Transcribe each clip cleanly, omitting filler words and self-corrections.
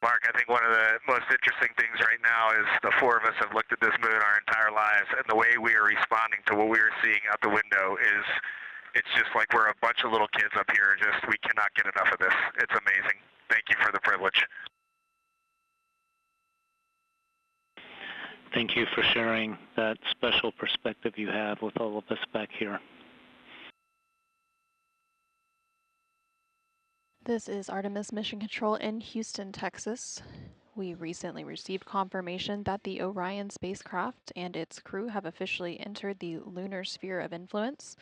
Mark, I think one of the most interesting things right now is the four of us have looked at this moon our entire lives, and the way we are responding to what we are seeing out the window is, it's just like we're a bunch of little kids up here. Just, we cannot get enough of this. It's amazing. Thank you for the privilege. Thank you for sharing that special perspective you have with all of us back here. This is Artemis Mission Control in Houston, Texas. We recently received confirmation that the Orion spacecraft and its crew have officially entered the lunar sphere of influence,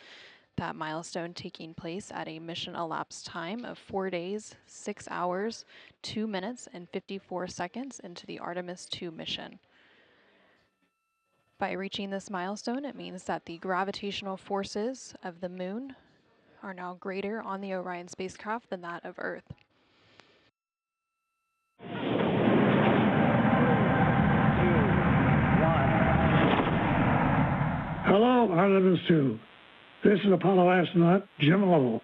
that milestone taking place at a mission elapsed time of 4 days, 6 hours, 2 minutes, and 54 seconds into the Artemis II mission. By reaching this milestone, it means that the gravitational forces of the moon are now greater on the Orion spacecraft than that of Earth. Hello, Artemis II. This is Apollo astronaut Jim Lovell.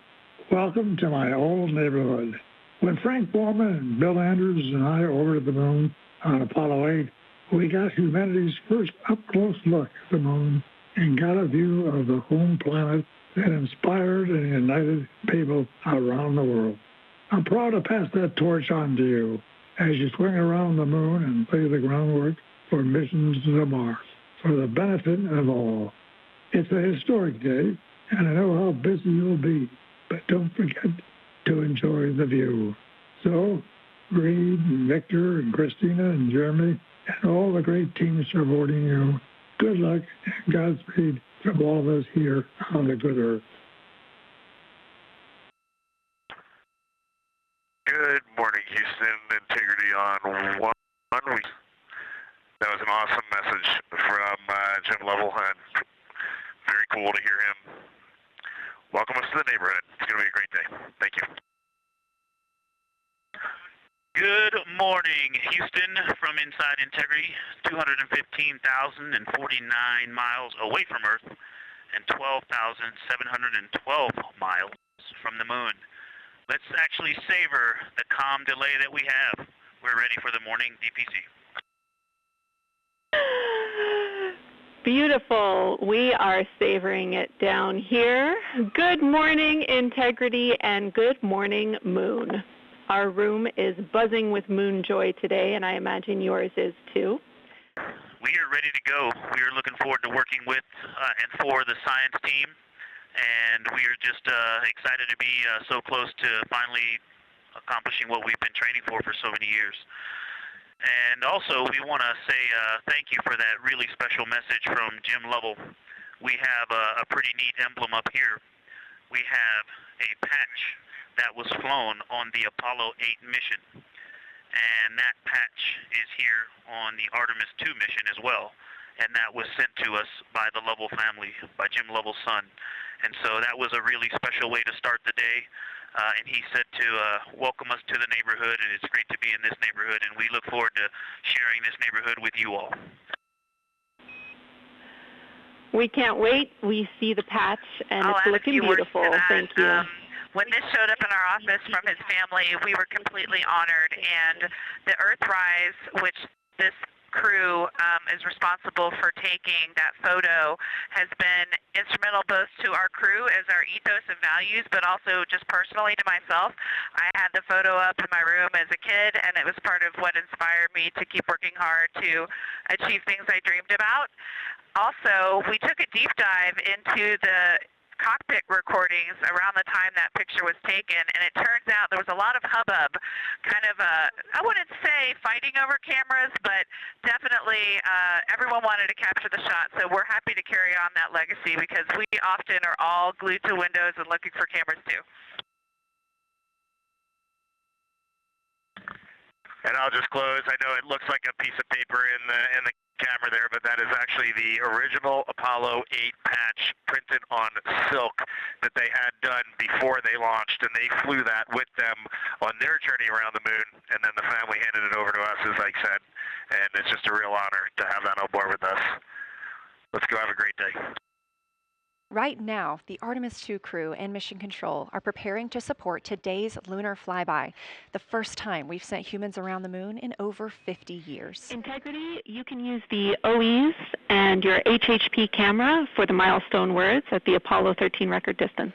Welcome to my old neighborhood. When Frank Borman and Bill Andrews and I orbited the moon on Apollo 8, we got humanity's first up-close look at the moon and got a view of the home planet that inspired and united people around the world. I'm proud to pass that torch on to you as you swing around the moon and lay the groundwork for missions to Mars for the benefit of all. It's a historic day, and I know how busy you'll be, but don't forget to enjoy the view. So, Reed and Victor and Christina and Jeremy and all the great teams supporting you, good luck and Godspeed from all of us here on the good Earth. Good morning, Houston. Integrity on one. That was an awesome message from Jim Lovell, and very cool to hear him. Welcome us to the neighborhood. It's going to be a great day. Thank you. Good morning, Houston, from inside Integrity, 215,049 miles away from Earth and 12,712 miles from the moon. Let's actually savor the calm delay that we have. We're ready for the morning DPC. Beautiful. We are savoring it down here. Good morning, Integrity, and good morning, Moon. Our room is buzzing with moon joy today, and I imagine yours is too. We are ready to go. We are looking forward to working with and for the science team, and we are just excited to be so close to finally accomplishing what we've been training for so many years. And also, we want to say thank you for that really special message from Jim Lovell. We have a pretty neat emblem up here. We have a patch that was flown on the Apollo 8 mission. And that patch is here on the Artemis II mission as well. And that was sent to us by the Lovell family, by Jim Lovell's son. And so that was a really special way to start the day. And he said to welcome us to the neighborhood, and it's great to be in this neighborhood, and we look forward to sharing this neighborhood with you all. We can't wait. We see the patch, and it's looking beautiful. Thank you. When this showed up in our office from his family, we were completely honored, and the Earthrise, which this crew is responsible for taking that photo, has been instrumental both to our crew as our ethos and values, but also just personally to myself. I had the photo up in my room as a kid, and it was part of what inspired me to keep working hard to achieve things I dreamed about. Also, we took a deep dive into the cockpit recordings around the time that picture was taken, and it turns out there was a lot of hubbub, kind of I wouldn't say fighting over cameras, but definitely everyone wanted to capture the shot, so we're happy to carry on that legacy because we often are all glued to windows and looking for cameras too. And I'll just close. I know it looks like a piece of paper in the camera there, but that is actually the original Apollo 8 patch printed on silk that they had done before they launched, and they flew that with them on their journey around the moon, and then the family handed it over to us, as I said, and it's just a real honor to have that on board with us. Let's go have a great day. Right now, the Artemis 2 crew and Mission Control are preparing to support today's lunar flyby, the first time we've sent humans around the moon in over 50 years. Integrity, you can use the OEs and your HHP camera for the milestone words at the Apollo 13 record distance.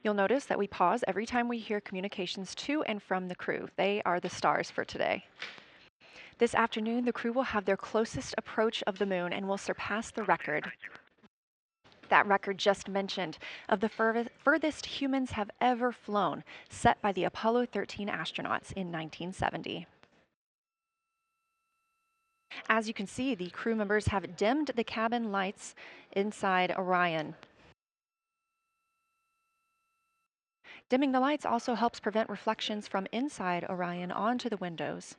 You'll notice that we pause every time we hear communications to and from the crew. They are the stars for today. This afternoon, the crew will have their closest approach of the moon and will surpass the record. That record just mentioned of the furthest humans have ever flown, set by the Apollo 13 astronauts in 1970. As you can see, the crew members have dimmed the cabin lights inside Orion. Dimming the lights also helps prevent reflections from inside Orion onto the windows.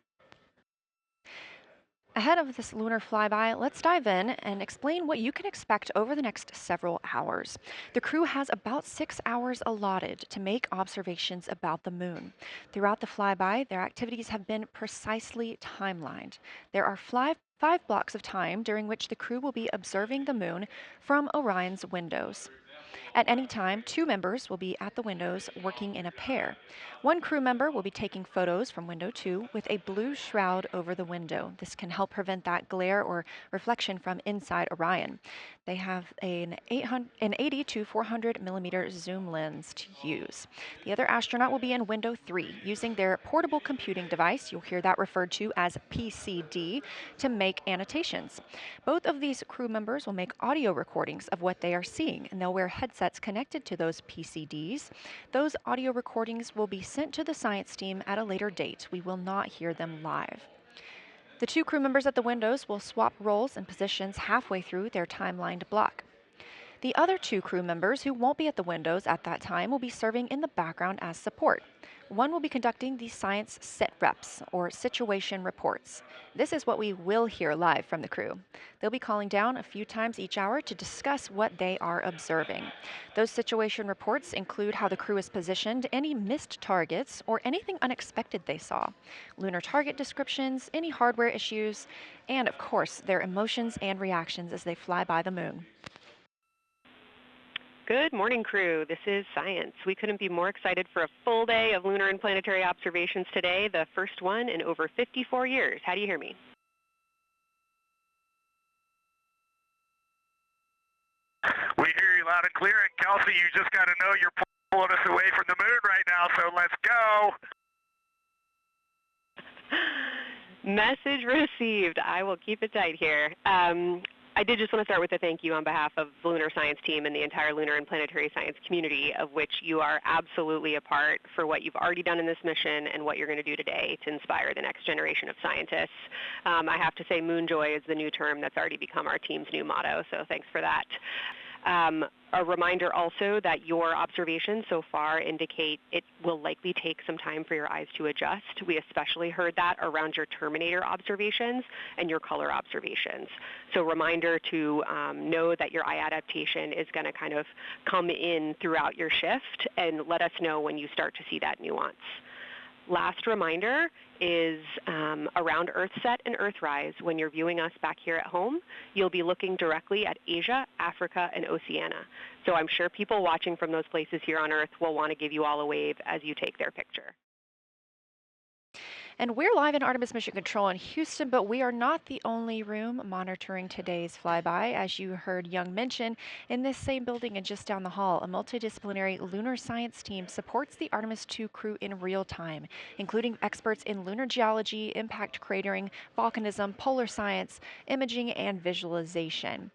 Ahead of this lunar flyby, let's dive in and explain what you can expect over the next several hours. The crew has about 6 hours allotted to make observations about the moon. Throughout the flyby, their activities have been precisely timelined. There are five blocks of time during which the crew will be observing the moon from Orion's windows. At any time, 2 members will be at the windows working in a pair. One crew member will be taking photos from window 2 with a blue shroud over the window. This can help prevent that glare or reflection from inside Orion. They have an 80 to 400 millimeter zoom lens to use. The other astronaut will be in window 3 using their portable computing device, you'll hear that referred to as PCD, to make annotations. Both of these crew members will make audio recordings of what they are seeing, and they'll wear headsets connected to those PCDs. Those audio recordings will be sent to the science team at a later date. We will not hear them live. The 2 crew members at the windows will swap roles and positions halfway through their timelined block. The other 2 crew members who won't be at the windows at that time will be serving in the background as support. One will be conducting the science sit reps, or situation reports. This is what we will hear live from the crew. They'll be calling down a few times each hour to discuss what they are observing. Those situation reports include how the crew is positioned, any missed targets, or anything unexpected they saw, lunar target descriptions, any hardware issues, and of course, their emotions and reactions as they fly by the moon. Good morning, crew. This is Science. We couldn't be more excited for a full day of lunar and planetary observations today, the first one in over 54 years. How do you hear me? We hear you loud and clear, and Kelsey, you just got to know you're pulling us away from the moon right now, so let's go. Message received. I will keep it tight here. I did just want to start with a thank you on behalf of the Lunar Science Team and the entire lunar and planetary science community, of which you are absolutely a part, for what you've already done in this mission and what you're going to do today to inspire the next generation of scientists. I have to say Moon Joy is the new term that's already become our team's new motto, so thanks for that. A reminder also that your observations so far indicate it will likely take some time for your eyes to adjust. We especially heard that around your Terminator observations and your color observations. So reminder to know that your eye adaptation is going to kind of come in throughout your shift, and let us know when you start to see that nuance. Last reminder is around Earthset and Earthrise. When you're viewing us back here at home, you'll be looking directly at Asia, Africa, and Oceania. So I'm sure people watching from those places here on Earth will want to give you all a wave as you take their picture. And we're live in Artemis Mission Control in Houston, but we are not the only room monitoring today's flyby. As you heard Young mention, in this same building and just down the hall, a multidisciplinary lunar science team supports the Artemis 2 crew in real time, including experts in lunar geology, impact cratering, volcanism, polar science, imaging, and visualization.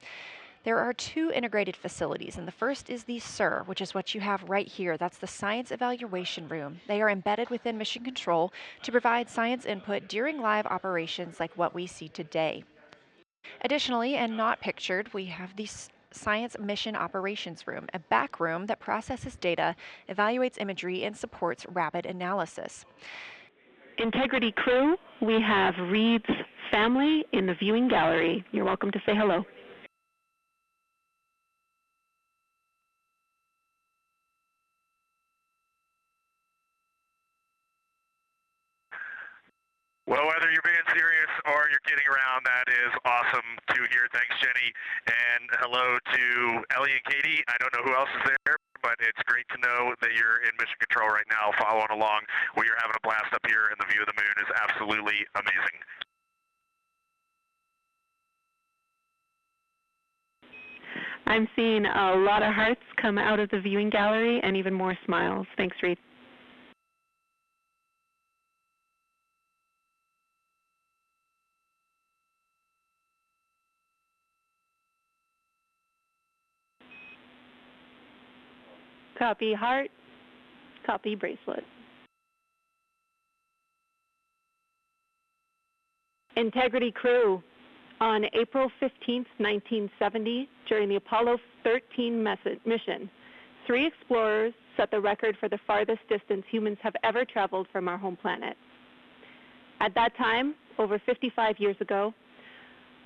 There are 2 integrated facilities, and the first is the SIR, which is what you have right here. That's the Science Evaluation Room. They are embedded within Mission Control to provide science input during live operations like what we see today. Additionally, and not pictured, we have the Science Mission Operations Room, a back room that processes data, evaluates imagery, and supports rapid analysis. Integrity crew, we have Reed's family in the viewing gallery. You're welcome to say hello. Well, whether you're being serious or you're kidding around, that is awesome to hear. Thanks, Jenny. And hello to Ellie and Katie. I don't know who else is there, but it's great to know that you're in mission control right now, following along. We are having a blast up here, and the view of the moon is absolutely amazing. I'm seeing a lot of hearts come out of the viewing gallery and even more smiles. Thanks, Reed. Copy heart, copy bracelet. Integrity crew. On April 15, 1970, during the Apollo 13 mission, 3 explorers set the record for the farthest distance humans have ever traveled from our home planet. At that time, over 55 years ago,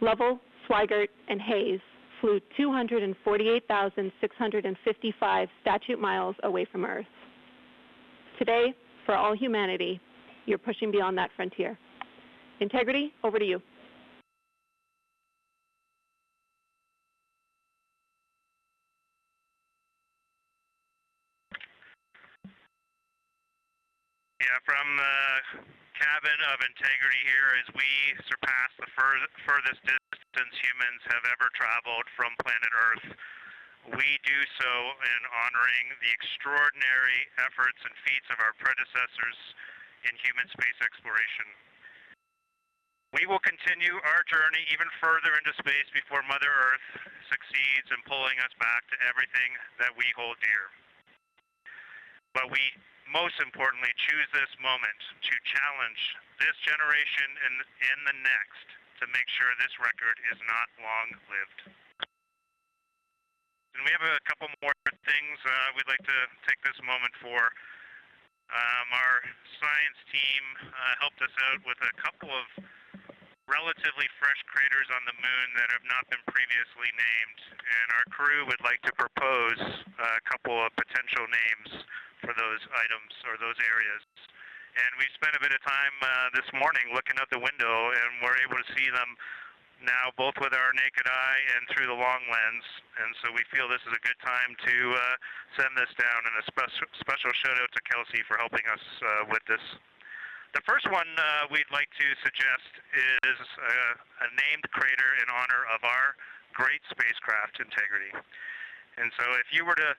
Lovell, Swigert, and Hayes flew 248,655 statute miles away from Earth. Today, for all humanity, you're pushing beyond that frontier. Integrity, over to you. Yeah, from the cabin of Integrity here, as we surpass the furthest distance humans have ever traveled from planet Earth, we do so in honoring the extraordinary efforts and feats of our predecessors in human space exploration. We will continue our journey even further into space before Mother Earth succeeds in pulling us back to everything that we hold dear. But we most importantly choose this moment to challenge this generation and the next to make sure this record is not long-lived. And we have a couple more things we'd like to take this moment for. Our science team helped us out with a couple of relatively fresh craters on the moon that have not been previously named, and our crew would like to propose a couple of potential names for those items or those areas. And we spent a bit of time this morning looking out the window, and we're able to see them now both with our naked eye and through the long lens, and so we feel this is a good time to send this down, and a special shout out to Kelsey for helping us with this. The first one we'd like to suggest is a named crater in honor of our great spacecraft Integrity. And so if you were to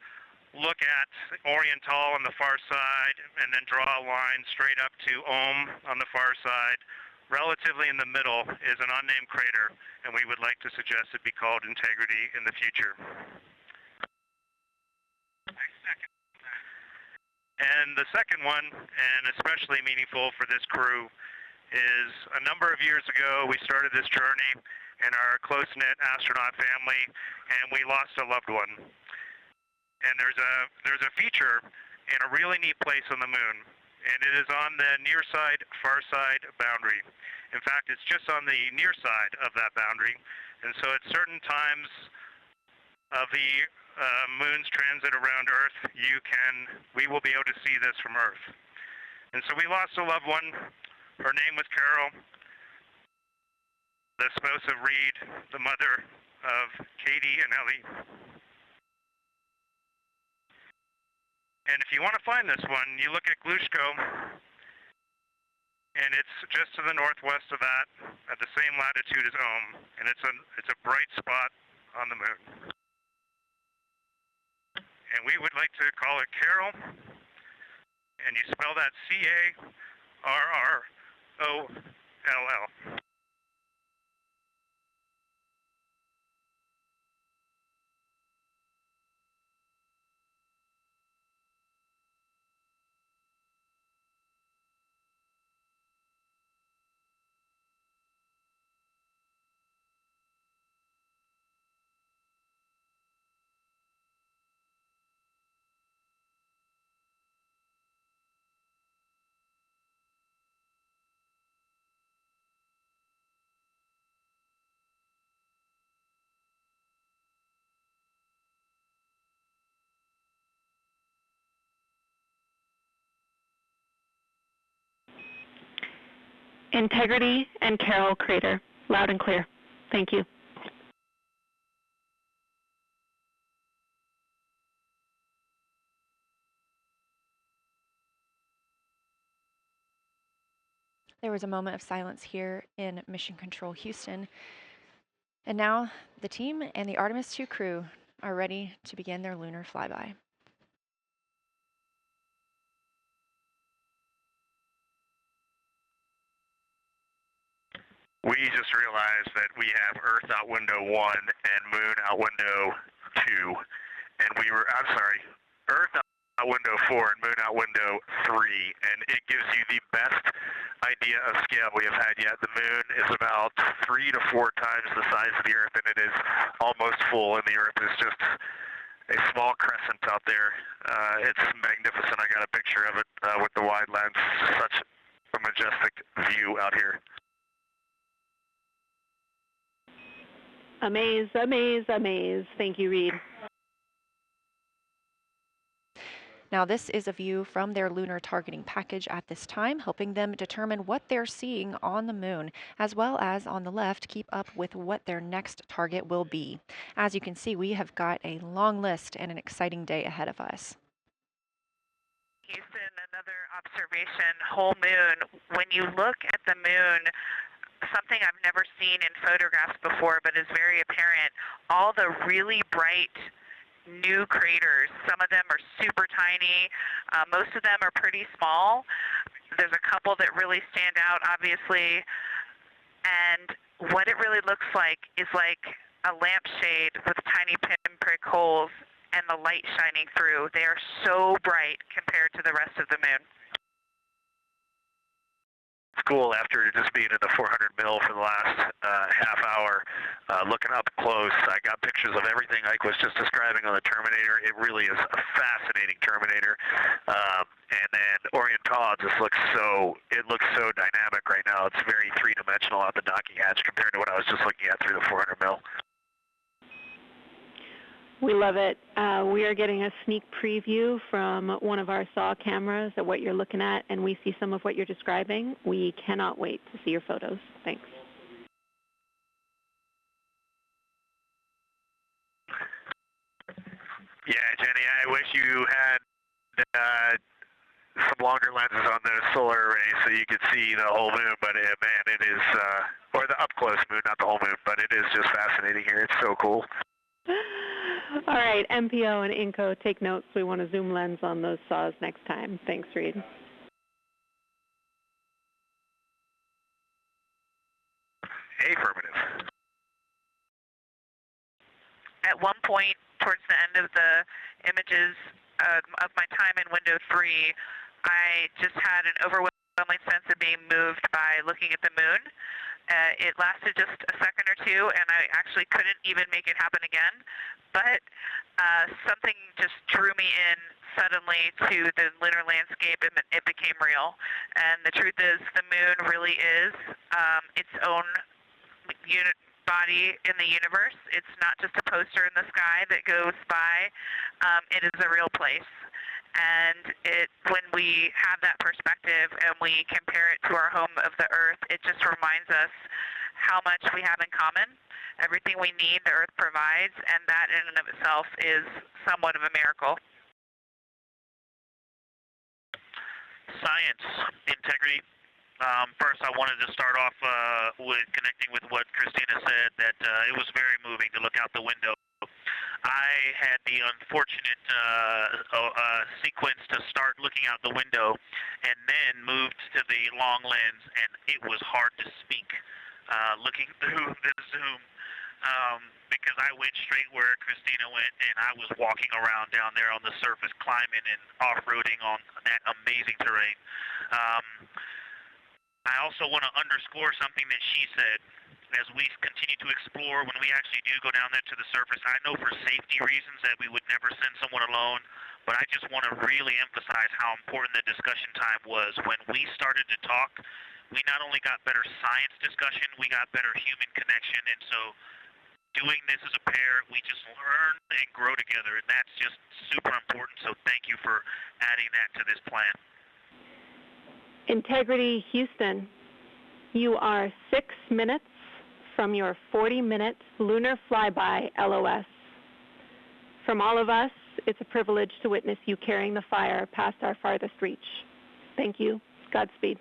look at Oriental on the far side and then draw a line straight up to Ohm on the far side, relatively in the middle is an unnamed crater, and we would like to suggest it be called Integrity in the future. And the second one, and especially meaningful for this crew, is a number of years ago we started this journey in our close-knit astronaut family, and we lost a loved one. And there's a feature in a really neat place on the moon, and it is on the near side, far side boundary. In fact, it's just on the near side of that boundary, and so at certain times of the moon's transit around Earth, we will be able to see this from Earth. And so we lost a loved one. Her name was Carol, the spouse of Reed, the mother of Katie and Ellie. And if you want to find this one, you look at Glushko, and it's just to the northwest of that, at the same latitude as Ohm, and it's a bright spot on the moon. And we would like to call it Carol, and you spell that C-A-R-R-O-L-L. Integrity and Carroll Crater. Loud and clear. Thank you. There was a moment of silence here in Mission Control Houston. And now the team and the Artemis 2 crew are ready to begin their lunar flyby. We just realized that we have Earth out window 1 and Moon out window 2. And Earth out window 4 and Moon out window 3. And it gives you the best idea of scale we have had yet. The Moon is about 3 to 4 times the size of the Earth, and it is almost full, and the Earth is just a small crescent out there. It's magnificent. I got a picture of it with the wide lens. Such a majestic view out here. Amaze, amaze, amaze. Thank you, Reed. Now this is a view from their lunar targeting package at this time, helping them determine what they're seeing on the moon, as well as on the left, keep up with what their next target will be. As you can see, we have got a long list and an exciting day ahead of us. Houston, another observation, whole moon. When you look at the moon, something I've never seen in photographs before, but is very apparent, all the really bright new craters. Some of them are super tiny. Most of them are pretty small. There's a couple that really stand out, obviously. And what it really looks like is like a lampshade with tiny pinprick holes and the light shining through. They are so bright compared to the rest of the moon. School after just being in the 400 mil for the last half hour, looking up close. I got pictures of everything Ike was just describing on the Terminator. It really is a fascinating Terminator. And then Oriental just looks so dynamic right now. It's very three-dimensional out the docking hatch compared to what I was just looking at through the 400 mil. We love it. We are getting a sneak preview from one of our SAW cameras at what you're looking at, and we see some of what you're describing. We cannot wait to see your photos. Thanks. Yeah, Jenny, I wish you had some longer lenses on those solar arrays so you could see the whole moon, but man, it is, or the up-close moon, not the whole moon, but it is just fascinating here. It's so cool. All right, MPO and INCO, take notes. We want a zoom lens on those saws next time. Thanks, Reed. Affirmative. At one point, towards the end of the images of my time in window 3, I just had an overwhelming sense of being moved by looking at the moon. It lasted just a second or two, and I actually couldn't even make it happen again. But something just drew me in suddenly to the lunar landscape, and it became real. And the truth is, the moon really is its own body in the universe. It's not just a poster in the sky that goes by. It is a real place. And when we have that perspective and we compare it to our home of the Earth, it just reminds us how much we have in common. Everything we need, the Earth provides, and that in and of itself is somewhat of a miracle. Science, integrity. First, I wanted to start off with connecting with what Christina said, that it was very moving to look out the window. I had the unfortunate sequence to start looking out the window and then moved to the long lens, and it was hard to speak looking through the zoom because I went straight where Christina went, and I was walking around down there on the surface, climbing and off-roading on that amazing terrain. I also want to underscore something that she said. As we continue to explore, when we actually do go down there to the surface, I know for safety reasons that we would never send someone alone, but I just want to really emphasize how important the discussion time was. When we started to talk, we not only got better science discussion, we got better human connection, and so doing this as a pair, we just learn and grow together, and that's just super important, so thank you for adding that to this plan. Integrity, Houston. You are 6 minutes from your 40-minute lunar flyby LOS. From all of us, it's a privilege to witness you carrying the fire past our farthest reach. Thank you. Godspeed.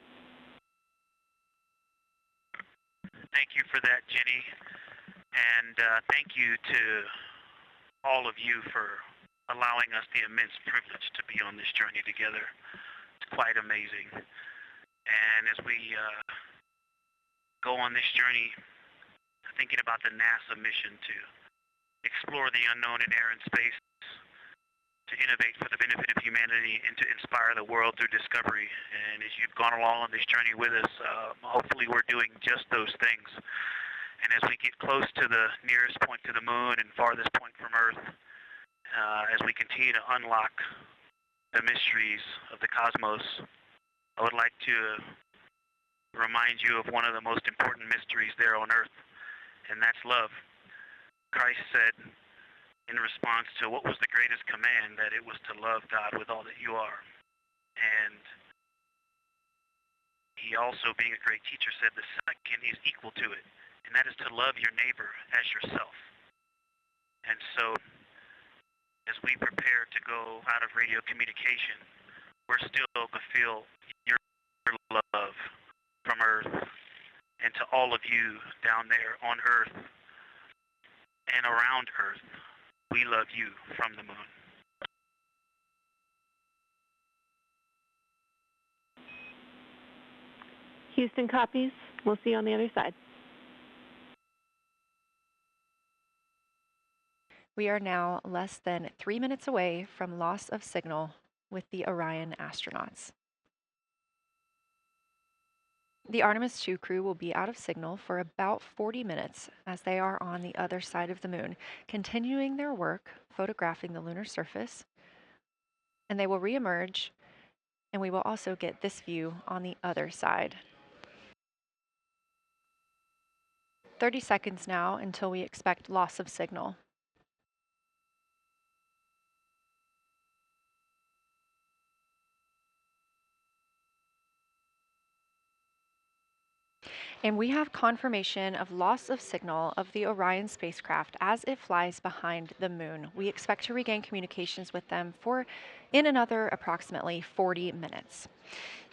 Thank you for that, Jenny. And thank you to all of you for allowing us the immense privilege to be on this journey together. It's quite amazing. And as we go on this journey, thinking about the NASA mission to explore the unknown in air and space, to innovate for the benefit of humanity, and to inspire the world through discovery. And as you've gone along on this journey with us, hopefully we're doing just those things. And as we get close to the nearest point to the moon and farthest point from Earth, as we continue to unlock the mysteries of the cosmos, I would like to remind you of one of the most important mysteries there on Earth, and that's love. Christ said in response to what was the greatest command, that it was to love God with all that you are. And he also, being a great teacher, said the second is equal to it, and that is to love your neighbor as yourself. And so, as we prepare to go out of radio communication, we're still to feel your love from Earth, and to all of you down there on Earth and around Earth, we love you from the moon. Houston copies. We'll see you on the other side. We are now less than 3 minutes away from loss of signal with the Orion astronauts. The Artemis 2 crew will be out of signal for about 40 minutes as they are on the other side of the moon, continuing their work photographing the lunar surface, and they will reemerge, and we will also get this view on the other side. 30 seconds now until we expect loss of signal. And we have confirmation of loss of signal of the Orion spacecraft as it flies behind the moon. We expect to regain communications with them in another approximately 40 minutes.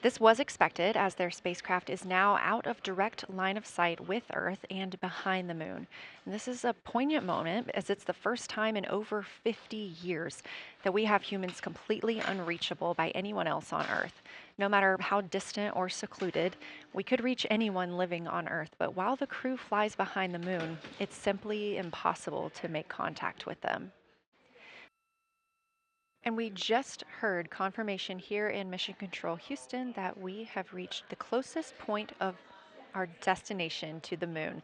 This was expected as their spacecraft is now out of direct line of sight with Earth and behind the moon. And this is a poignant moment as it's the first time in over 50 years that we have humans completely unreachable by anyone else on Earth. No matter how distant or secluded, we could reach anyone living on Earth, but while the crew flies behind the moon, it's simply impossible to make contact with them. And we just heard confirmation here in Mission Control Houston that we have reached the closest point of our destination to the moon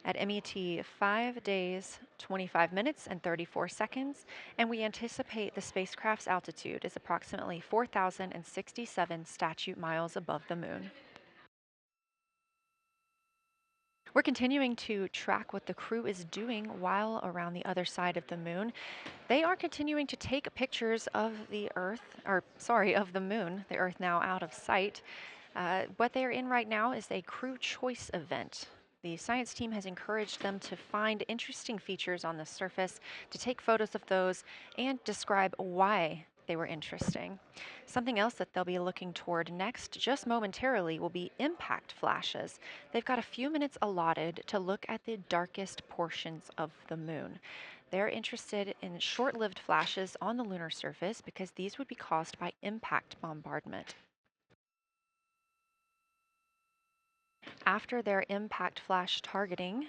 at MET 5 days, 25 minutes, and 34 seconds, and we anticipate the spacecraft's altitude is approximately 4,067 statute miles above the moon. We're continuing to track what the crew is doing while around the other side of the moon. They are continuing to take pictures of the moon, the Earth now out of sight. What they're in right now is a crew choice event. The science team has encouraged them to find interesting features on the surface, to take photos of those, and describe why they were interesting. Something else that they'll be looking toward next, just momentarily, will be impact flashes. They've got a few minutes allotted to look at the darkest portions of the moon. They're interested in short-lived flashes on the lunar surface because these would be caused by impact bombardment. After their impact flash targeting,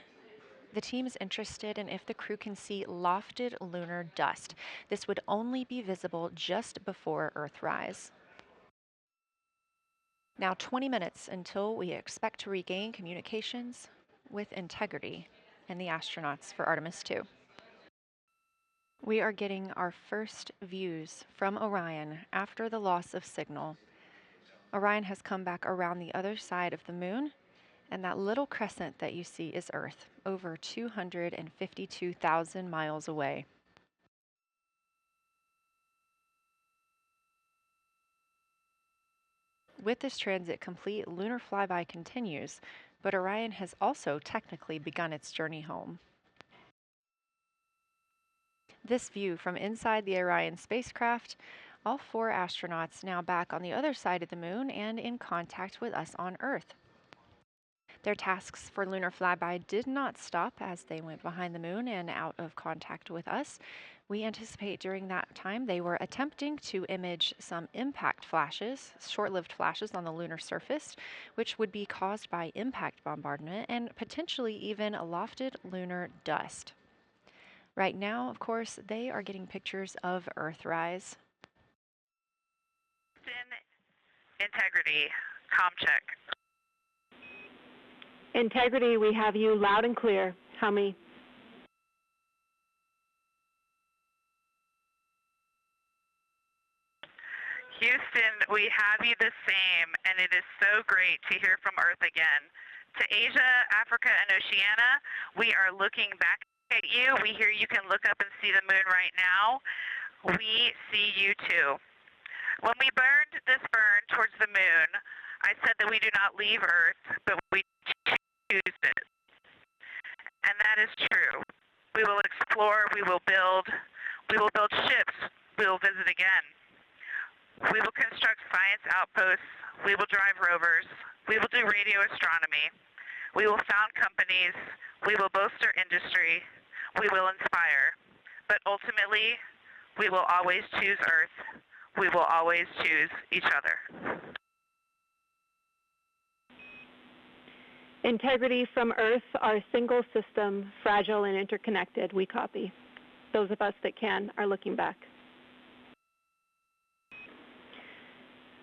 the team is interested in if the crew can see lofted lunar dust. This would only be visible just before Earthrise. Now 20 minutes until we expect to regain communications with integrity and the astronauts for Artemis 2. We are getting our first views from Orion after the loss of signal. Orion has come back around the other side of the moon, and that little crescent that you see is Earth, over 252,000 miles away. With this transit complete, lunar flyby continues, but Orion has also technically begun its journey home. This view from inside the Orion spacecraft, all 4 astronauts now back on the other side of the moon and in contact with us on Earth. Their tasks for lunar flyby did not stop as they went behind the moon and out of contact with us. We anticipate during that time they were attempting to image some impact flashes, short-lived flashes on the lunar surface, which would be caused by impact bombardment and potentially even lofted lunar dust. Right now, of course, they are getting pictures of Earthrise. Integrity, comm check. Integrity, we have you loud and clear. How many? Houston, we have you the same, and it is so great to hear from Earth again. To Asia, Africa, and Oceania, we are looking back at you. We hear you can look up and see the moon right now. We see you too. When we burned this burn towards the moon, I said that we do not leave Earth, but we choose it. And that is true. We will explore, we will build ships, we will visit again. We will construct science outposts, we will drive rovers, we will do radio astronomy, we will found companies, we will bolster industry, we will inspire. But ultimately, we will always choose Earth. We will always choose each other. Integrity from Earth, our single system, fragile and interconnected. We copy. Those of us that can are looking back.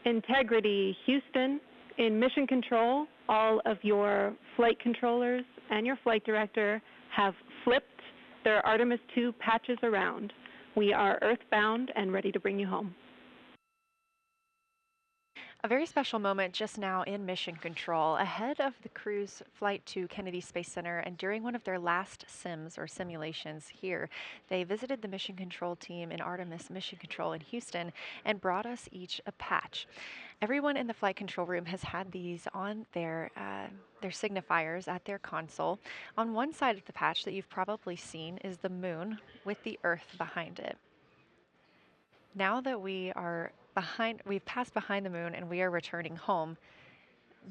Integrity, Houston, in mission control, all of your flight controllers and your flight director have flipped their Artemis 2 patches around. We are earthbound and ready to bring you home. A very special moment just now in mission control ahead of the crew's flight to Kennedy Space Center, and during one of their last sims or simulations here, they visited the mission control team in Artemis Mission Control in Houston and brought us each a patch. Everyone in the flight control room has had these on their signifiers at their console. On one side of the patch that you've probably seen is the moon with the Earth behind it. Now that we've passed behind the moon and we are returning home,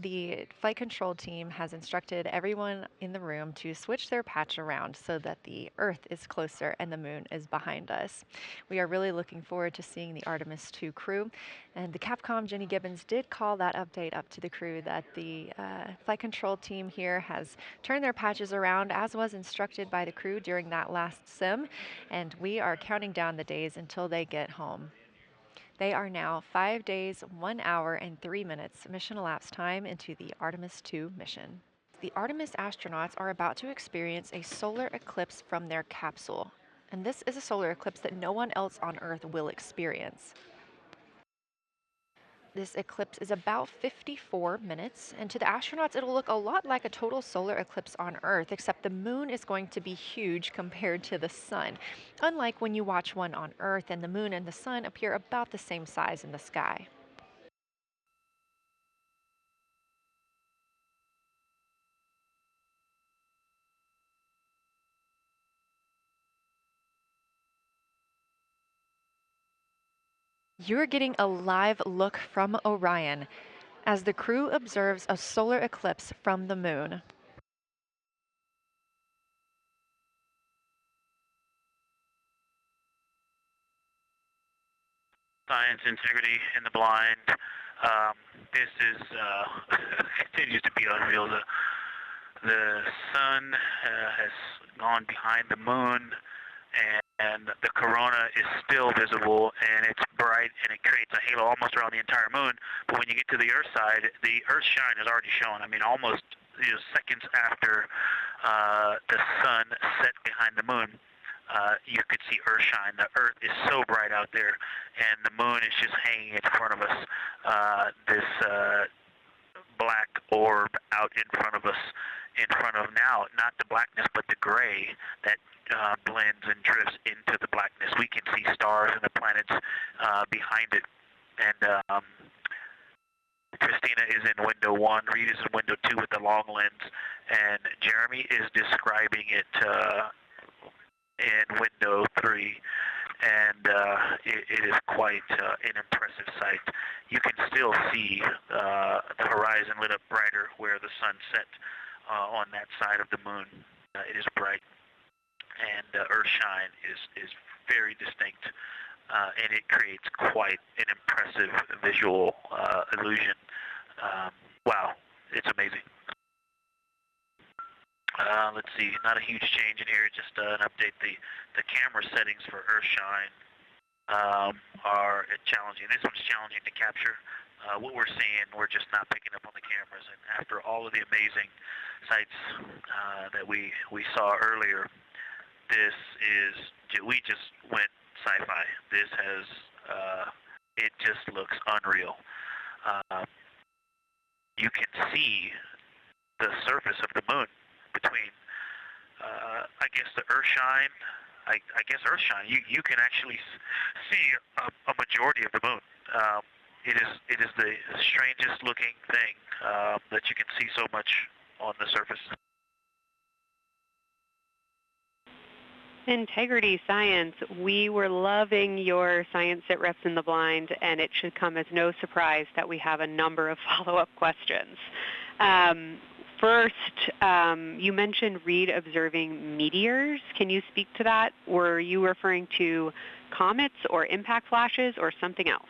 the flight control team has instructed everyone in the room to switch their patch around so that the Earth is closer and the moon is behind us. We are really looking forward to seeing the Artemis 2 crew, and the Capcom Jenny Gibbons did call that update up to the crew that the flight control team here has turned their patches around as was instructed by the crew during that last sim, and we are counting down the days until they get home. They are now 5 days, 1 hour, and 3 minutes mission elapsed time into the Artemis 2 mission. The Artemis astronauts are about to experience a solar eclipse from their capsule, and this is a solar eclipse that no one else on Earth will experience. This eclipse is about 54 minutes, and to the astronauts it'll look a lot like a total solar eclipse on Earth, except the moon is going to be huge compared to the sun, unlike when you watch one on Earth and the moon and the sun appear about the same size in the sky. You're getting a live look from Orion as the crew observes a solar eclipse from the moon. Science, integrity, in the blind. This is continues to be unreal. The sun has gone behind the moon, and the corona is still visible, and it's bright, and it creates a halo almost around the entire moon. But when you get to the Earth side, the Earth shine is already shown. I mean, almost seconds after the sun set behind the moon, you could see Earth shine. The Earth is so bright out there, and the moon is just hanging in front of us. This black orb out in front of us, in front of now, not the blackness, but the gray that blends and drifts into the blackness. We can see stars and the planets behind it. And Christina is in window 1, Reed is in window 2 with the long lens, and Jeremy is describing it in window 3. And it is quite an impressive sight. You can still see the horizon lit up brighter where the sun set on that side of the moon. It is bright, and Earthshine is very distinct, and it creates quite an impressive visual illusion. Wow, it's amazing. Let's see, not a huge change in here, just an update. The camera settings for Earthshine are challenging. This one's challenging to capture. What we're seeing, we're just not picking up on the cameras. And after all of the amazing sights that we saw earlier, we just went sci-fi. This has, it just looks unreal. You can see the surface of the moon between, I guess, the Earthshine. I guess Earthshine. You can actually see a majority of the moon. It is the strangest looking thing that you can see so much on the surface. Integrity Science, we were loving your Science Sit Reps in the Blind, and it should come as no surprise that we have a number of follow-up questions. First, you mentioned Reed observing meteors. Can you speak to that? Were you referring to comets or impact flashes or something else?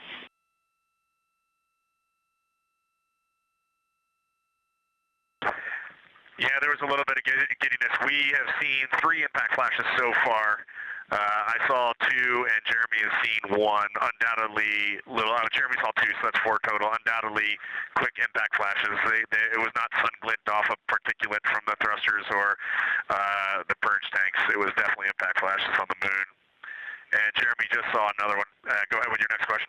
Yeah, there was a little bit of giddiness. We have seen 3 impact flashes so far. I saw 2, and Jeremy has seen 1. Undoubtedly, Jeremy saw 2, so that's 4 total. Undoubtedly, quick impact flashes. It was not sun glint off of particulate from the thrusters or the purge tanks. It was definitely impact flashes on the moon. And Jeremy just saw another one. Go ahead with your next question.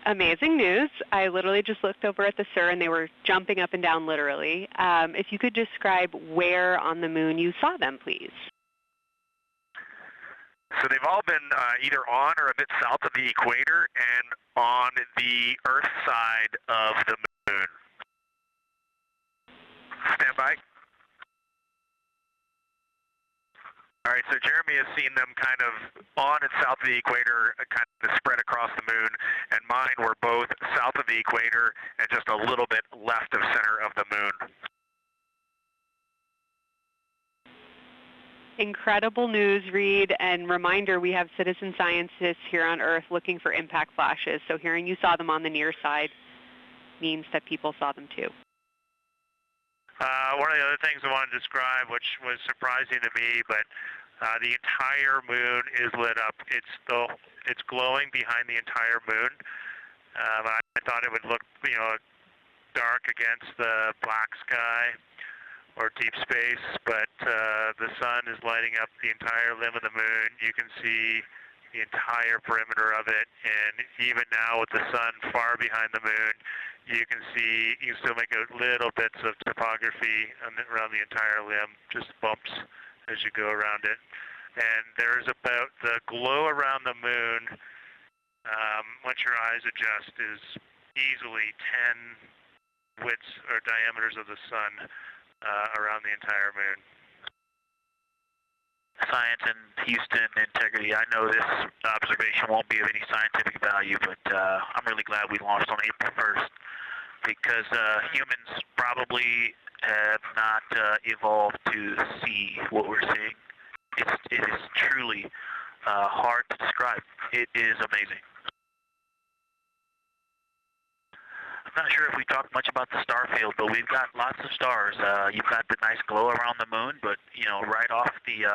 Amazing news. I literally just looked over at the SIR and they were jumping up and down literally. If you could describe where on the moon you saw them, please. So they've all been either on or a bit south of the equator and on the Earth side of the moon. Stand by. All right, so Jeremy has seen them kind of on and south of the equator, kind of spread across the moon, and mine were both south of the equator and just a little bit left of center of the moon. Incredible news, Reed, and reminder, we have citizen scientists here on Earth looking for impact flashes, so hearing you saw them on the near side means that people saw them too. One of the other things I wanted to describe, which was surprising to me, but the entire moon is lit up. It's glowing behind the entire moon. I thought it would look, dark against the black sky or deep space, but the sun is lighting up the entire limb of the moon. You can see the entire perimeter of it, and even now with the sun far behind the moon, you can still make out little bits of topography around the entire limb, just bumps as you go around it. And there's about the glow around the moon, once your eyes adjust, is easily 10 widths or diameters of the sun around the entire moon. Science in Houston Integrity. I know this observation won't be of any scientific value, but I'm really glad we launched on April 1st because humans probably have not evolved to see what we're seeing. It is truly hard to describe. It is amazing. I'm not sure if we talked much about the star field, but we've got lots of stars. You've got the nice glow around the moon, but right off the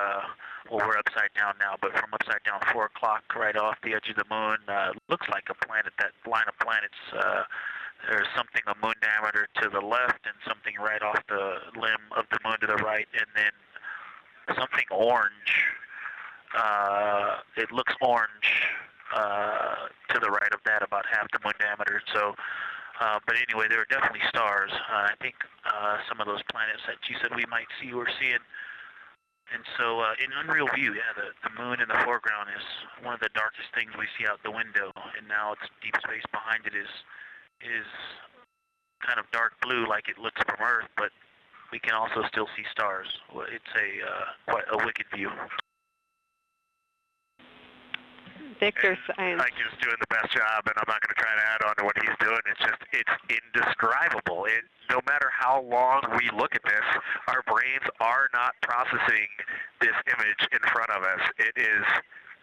well, we're upside down now, but from upside down 4 o'clock, right off the edge of the moon, looks like a planet. That line of planets, there's something a moon diameter to the left, and something right off the limb of the moon to the right, and then something orange. It looks orange to the right of that, about half the moon diameter. So. But anyway, there are definitely stars. I think some of those planets that you said we might see, we're seeing And so in unreal view, yeah, the moon in the foreground is one of the darkest things we see out the window, and now it's deep space behind it is kind of dark blue like it looks from Earth, but we can also still see stars. It's quite a wicked view. Victor Science. Mike is doing the best job, and I'm not going to try to add on to what he's doing. It's indescribable. No matter how long we look at this, our brains are not processing this image in front of us. It is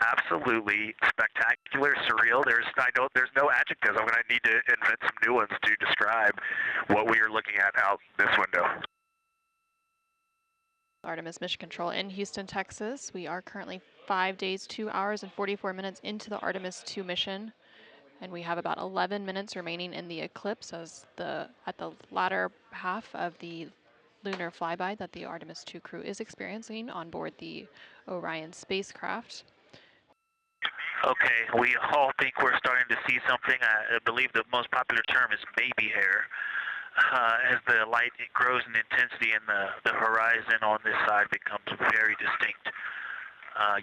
absolutely spectacular, surreal. There's no adjectives. I'm going to need to invent some new ones to describe what we are looking at out this window. Artemis Mission Control in Houston, Texas. We are currently 5 days, 2 hours, and 44 minutes into the Artemis 2 mission, and we have about 11 minutes remaining in the eclipse at the latter half of the lunar flyby that the Artemis 2 crew is experiencing on board the Orion spacecraft. Okay, we all think we're starting to see something. I believe the most popular term is baby hair. As the light grows in intensity and the horizon on this side becomes very distinct.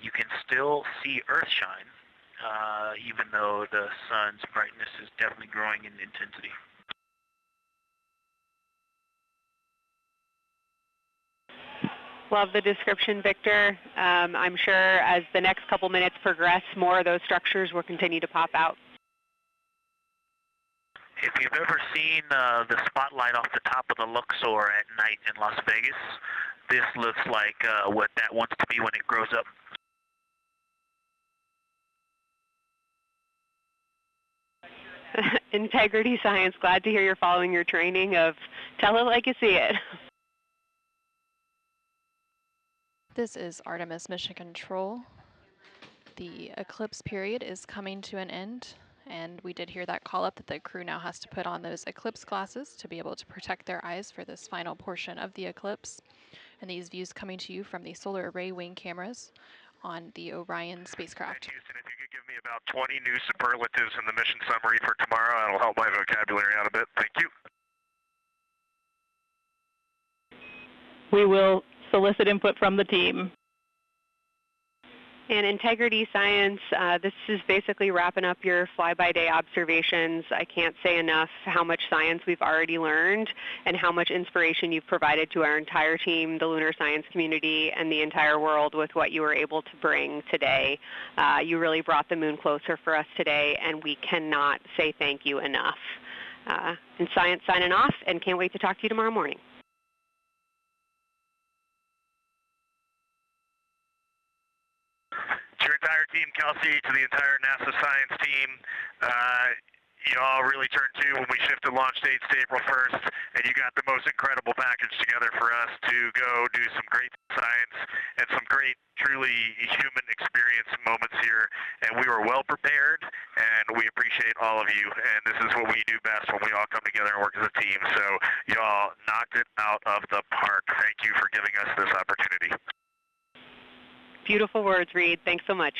You can still see Earth shine, even though the sun's brightness is definitely growing in intensity. Love the description, Victor. I'm sure as the next couple minutes progress, more of those structures will continue to pop out. If you've ever seen the spotlight off the top of the Luxor at night in Las Vegas, this looks like what that wants to be when it grows up. Integrity Science, glad to hear you're following your training of tell it like you see it. This is Artemis Mission Control. The eclipse period is coming to an end, and we did hear that call up that the crew now has to put on those eclipse glasses to be able to protect their eyes for this final portion of the eclipse. And these views coming to you from the solar array wing cameras on the Orion spacecraft. Houston, if you could give me about 20 new superlatives in the mission summary for tomorrow, that'll help my vocabulary out a bit. Thank you. We will solicit input from the team. And Integrity Science, this is basically wrapping up your fly-by-day observations. I can't say enough how much science we've already learned and how much inspiration you've provided to our entire team, the lunar science community, and the entire world with what you were able to bring today. You really brought the moon closer for us today, and we cannot say thank you enough. And Science signing off, and can't wait to talk to you tomorrow morning. To your entire team, Kelsey, to the entire NASA science team, you all really turned to when we shifted launch dates to April 1st, and you got the most incredible package together for us to go do some great science and some great, truly human experience moments here. And we were well prepared, and we appreciate all of you. And this is what we do best when we all come together and work as a team. So y'all knocked it out of the park. Thank you for giving us this opportunity. Beautiful words, Reed. Thanks so much.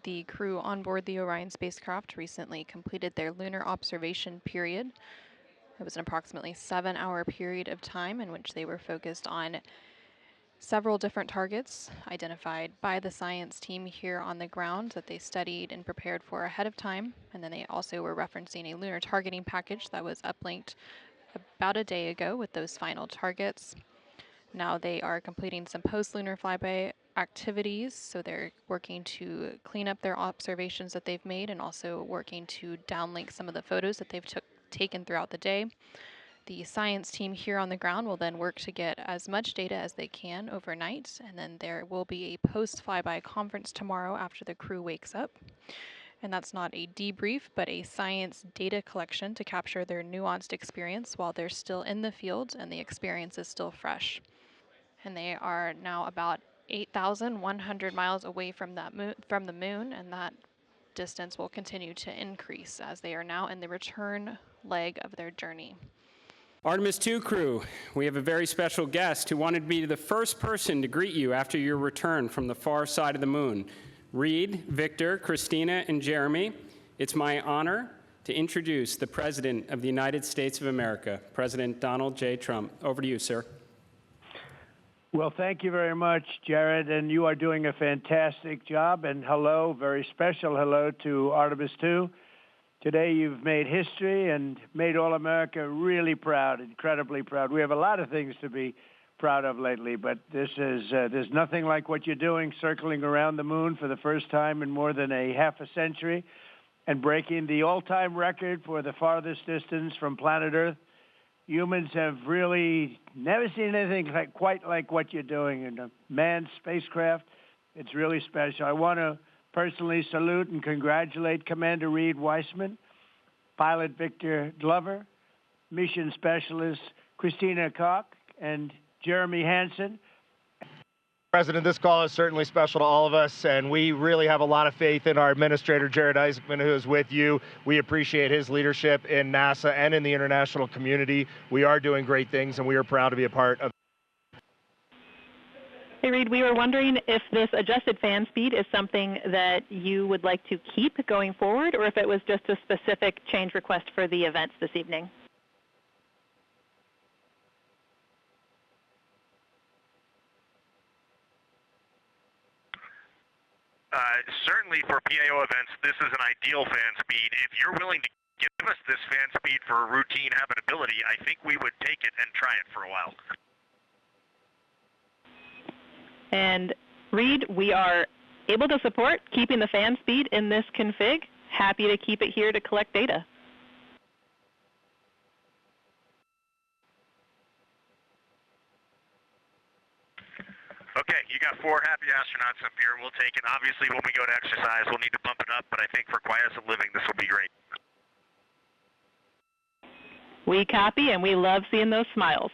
The crew on board the Orion spacecraft recently completed their lunar observation period. It was an approximately 7-hour period of time in which they were focused on several different targets identified by the science team here on the ground that they studied and prepared for ahead of time. And then they also were referencing a lunar targeting package that was uplinked about a day ago with those final targets. Now they are completing some post-lunar flyby activities, so they're working to clean up their observations that they've made and also working to downlink some of the photos that they've taken throughout the day. The science team here on the ground will then work to get as much data as they can overnight, and then there will be a post-flyby conference tomorrow after the crew wakes up. And that's not a debrief, but a science data collection to capture their nuanced experience while they're still in the field and the experience is still fresh. And they are now about 8,100 miles away from the moon, and that distance will continue to increase as they are now in the return leg of their journey. Artemis 2 crew, we have a very special guest who wanted to be the first person to greet you after your return from the far side of the moon. Reed, Victor, Christina, and Jeremy, it's my honor to introduce the President of the United States of America, President Donald J. Trump. Over to you, sir. Well, thank you very much, Jared, and you are doing a fantastic job. And hello, very special hello to Artemis 2. Today you've made history and made all America really proud, incredibly proud. We have a lot of things to be proud of lately, but this is there's nothing like what you're doing, circling around the moon for the first time in more than a half a century and breaking the all-time record for the farthest distance from planet Earth. Humans have really never seen anything quite like what you're doing in a manned spacecraft. It's really special. I want to personally salute and congratulate Commander Reed Weissman, Pilot Victor Glover, Mission Specialist Christina Koch, and Jeremy Hansen. President, this call is certainly special to all of us, and we really have a lot of faith in our administrator, Jared Isaacman, who is with you. We appreciate his leadership in NASA and in the international community. We are doing great things, and we are proud to be a part of. Hey, Reed, we were wondering if this adjusted fan speed is something that you would like to keep going forward, or if it was just a specific change request for the events this evening. Certainly for PAO events, this is an ideal fan speed. If you're willing to give us this fan speed for routine habitability, I think we would take it and try it for a while. And Reed, we are able to support keeping the fan speed in this config. Happy to keep it here to collect data. Okay, you got 4 happy astronauts up here. We'll take it. Obviously, when we go to exercise, we'll need to bump it up, but I think for quiescent living, this will be great. We copy, and we love seeing those smiles.